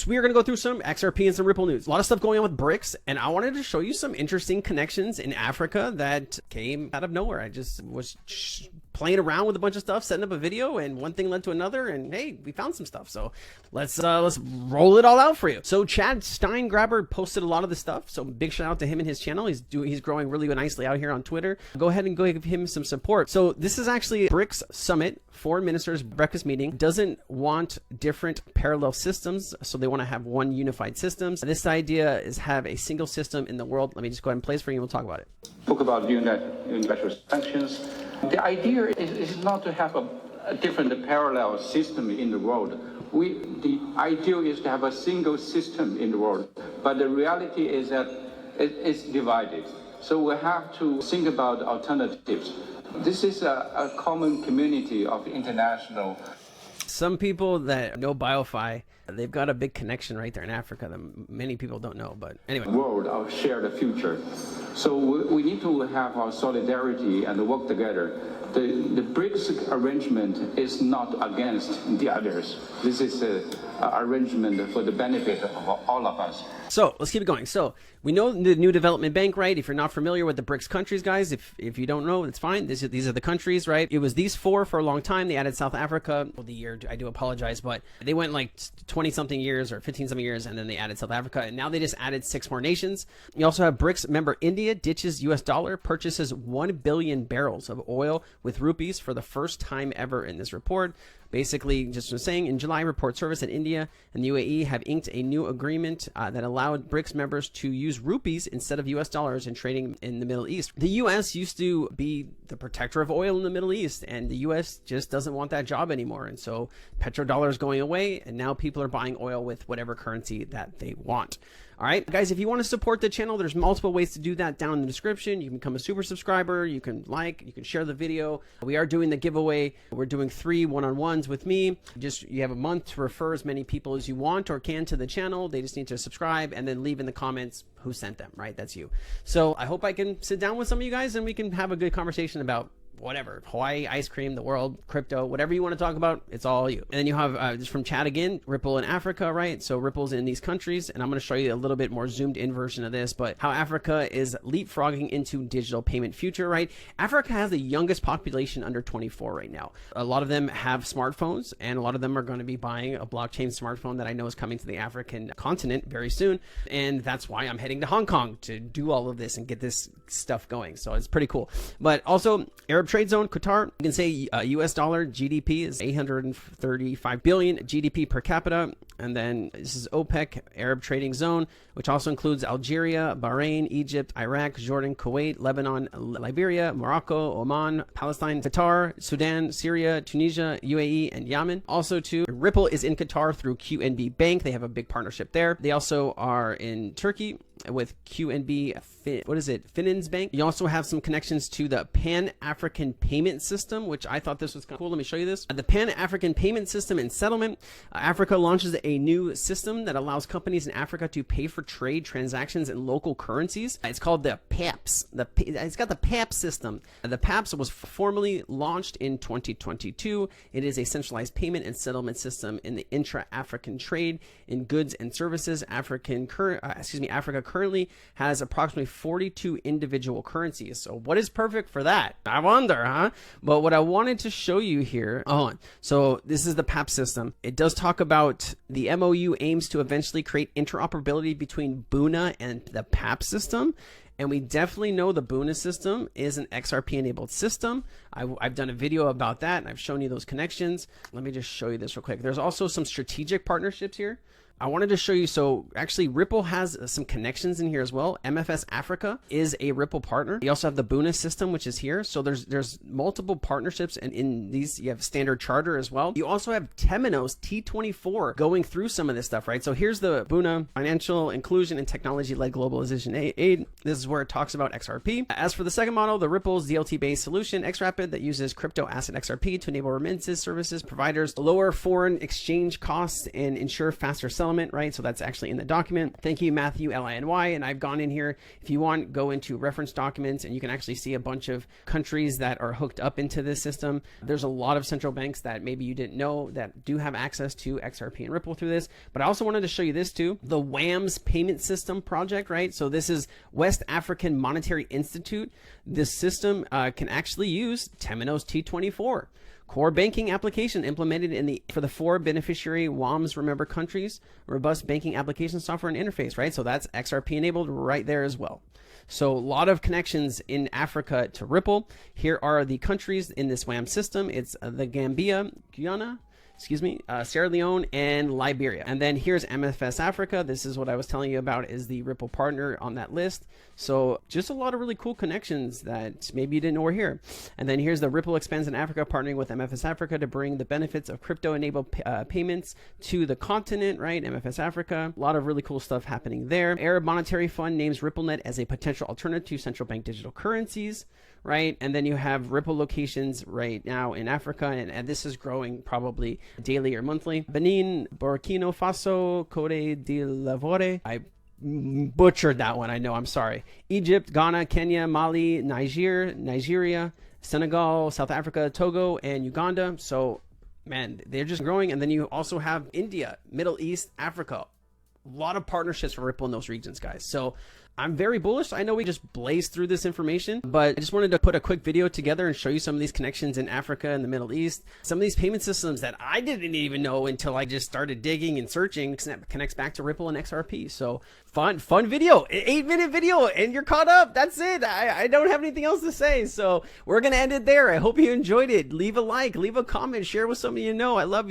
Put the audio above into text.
So we are going to go through some XRP and some Ripple news. A lot of stuff going on with BRICS, and I wanted to show you some interesting connections in Africa that came out of nowhere. I just was playing around with a bunch of stuff, setting up a video, and one thing led to another, and hey, we found some stuff. So let's roll it all out for you. So Chad Steingraber posted a lot of the stuff. So big shout out to him and his channel. He's growing really nicely out here on Twitter. Go ahead and go give him some support. So this is actually BRICS Summit, Foreign Ministers Breakfast Meeting. Doesn't want different parallel systems, so they want to have one unified system. This idea is have a single system in the world. Let me just go ahead and play this for you and we'll talk about it. Talk about unilateral sanctions. The idea is not to have a different parallel system in the world. The idea is to have a single system in the world, but the reality is that it's divided. So we have to think about alternatives. This is a common community of international. Some people that know BioFi, they've got a big connection right there in Africa that many people don't know, but anyway. World of shared future. So we need to have our solidarity and work together. The BRICS arrangement is not against the others. This is an arrangement for the benefit of all of us. So let's keep it going. So we know the new development bank, right? If you're not familiar with the BRICS countries, guys, if you don't know, it's fine. These are the countries, right? It was these four for a long time. They added South Africa. Well, the year, I do apologize, but they went like 20 something years or 15 something years, and then they added South Africa, and now they just added 6 more nations. You also have BRICS member India ditches US dollar, purchases 1 billion barrels of oil with rupees for the first time ever in this report. Basically, just was saying, in July, Report Service in India and the UAE have inked a new agreement that allowed BRICS members to use rupees instead of US dollars in trading in the Middle East. The US used to be the protector of oil in the Middle East, and the US just doesn't want that job anymore. And so petrodollar is going away, and now people are buying oil with whatever currency that they want. All right, guys, if you want to support the channel, there's multiple ways to do that down in the description. You can become a super subscriber. You can like, you can share the video. We are doing the giveaway. We're doing 3 one-on-ones with me. You have a month to refer as many people as you want or can to the channel. They just need to subscribe and then leave in the comments who sent them, right? That's you. So I hope I can sit down with some of you guys and we can have a good conversation about whatever, Hawaii, ice cream, the world, crypto, whatever you want to talk about, it's all you. And then you have just from Chad again, Ripple in Africa, right? So Ripple's in these countries, and I'm going to show you a little bit more zoomed in version of this, but how Africa is leapfrogging into digital payment future, right? Africa has the youngest population under 24 right now. A lot of them have smartphones, and a lot of them are going to be buying a blockchain smartphone that I know is coming to the African continent very soon. And that's why I'm heading to Hong Kong to do all of this and get this stuff going. So it's pretty cool. But also Arab Trade Zone, Qatar, you can say US dollar GDP is 835 billion GDP per capita. And then this is OPEC, Arab Trading Zone, which also includes Algeria, Bahrain, Egypt, Iraq, Jordan, Kuwait, Lebanon, Liberia, Morocco, Oman, Palestine, Qatar, Sudan, Syria, Tunisia, UAE, and Yemen. Also, too, Ripple is in Qatar through QNB Bank. They have a big partnership there. They also are in Turkey with QNB, Finans Bank. You also have some connections to the Pan-African Payment System, which I thought this was kind of cool. Let me show you this. The Pan-African Payment System and Settlement. Africa launches a new system that allows companies in Africa to pay for trade transactions in local currencies. It's called the PAPS. It's got the PAPS system. The PAPS was formally launched in 2022. It is a centralized payment and settlement system in the intra-African trade in goods and services. Africa currently has approximately 42 individual currencies. So what is perfect for that? I wonder, huh? But what I wanted to show you here, so this is the PAPS system. It does talk about the MOU aims to eventually create interoperability between Buna and the PAPS system. And we definitely know the Buna system is an XRP enabled system. I've done a video about that and I've shown you those connections. Let me just show you this real quick. There's also some strategic partnerships here. I wanted to show you, so actually Ripple has some connections in here as well. MFS Africa is a Ripple partner. You also have the Buna system, which is here. So there's multiple partnerships, and in these you have Standard Charter as well. You also have Temenos T24 going through some of this stuff, right? So here's the Buna Financial Inclusion and Technology-Led Globalization Aid. This is where it talks about XRP. As for the second model, the Ripple's DLT-based solution, XRapid, that uses crypto asset XRP to enable remittances services providers, lower foreign exchange costs, and ensure faster settlement element, right? So that's actually in the document. Thank you, Matthew, L-I-N-Y. And I've gone in here. If you want, go into reference documents and you can actually see a bunch of countries that are hooked up into this system. There's a lot of central banks that maybe you didn't know that do have access to XRP and Ripple through this. But I also wanted to show you this too, the WAMS payment system project, right? So this is West African Monetary Institute. This system can actually use Temenos T24. Core banking application implemented for the 4 beneficiary WAMS member countries, robust banking application software and interface, right? So that's XRP enabled right there as well. So a lot of connections in Africa to Ripple. Here are the countries in this WAM system. It's the Gambia, Guyana, Sierra Leone, and Liberia. And then here's MFS Africa. This is what I was telling you about, is the Ripple partner on that list. So just a lot of really cool connections that maybe you didn't know were here. And then here's the Ripple Expands in Africa, partnering with MFS Africa to bring the benefits of crypto-enabled payments to the continent, right? MFS Africa. A lot of really cool stuff happening there. Arab Monetary Fund names RippleNet as a potential alternative to central bank digital currencies, right? And then you have Ripple locations right now in Africa, and this is growing probably daily or monthly. Benin, Burkina Faso, Cote d'Ivoire. I butchered that one, I know, I'm sorry. Egypt, Ghana, Kenya, Mali, Nigeria, Senegal, South Africa, Togo, and Uganda. So, man, they're just growing. And then you also have India, Middle East, Africa. A lot of partnerships for Ripple in those regions, guys. So I'm very bullish. I know we just blazed through this information, but I just wanted to put a quick video together and show you some of these connections in Africa and the Middle East. Some of these payment systems that I didn't even know until I just started digging and searching connects back to Ripple and XRP. So fun video, 8-minute video, and you're caught up. That's it. I don't have anything else to say. So we're going to end it there. I hope you enjoyed it. Leave a like, leave a comment, share with somebody you know. I love you.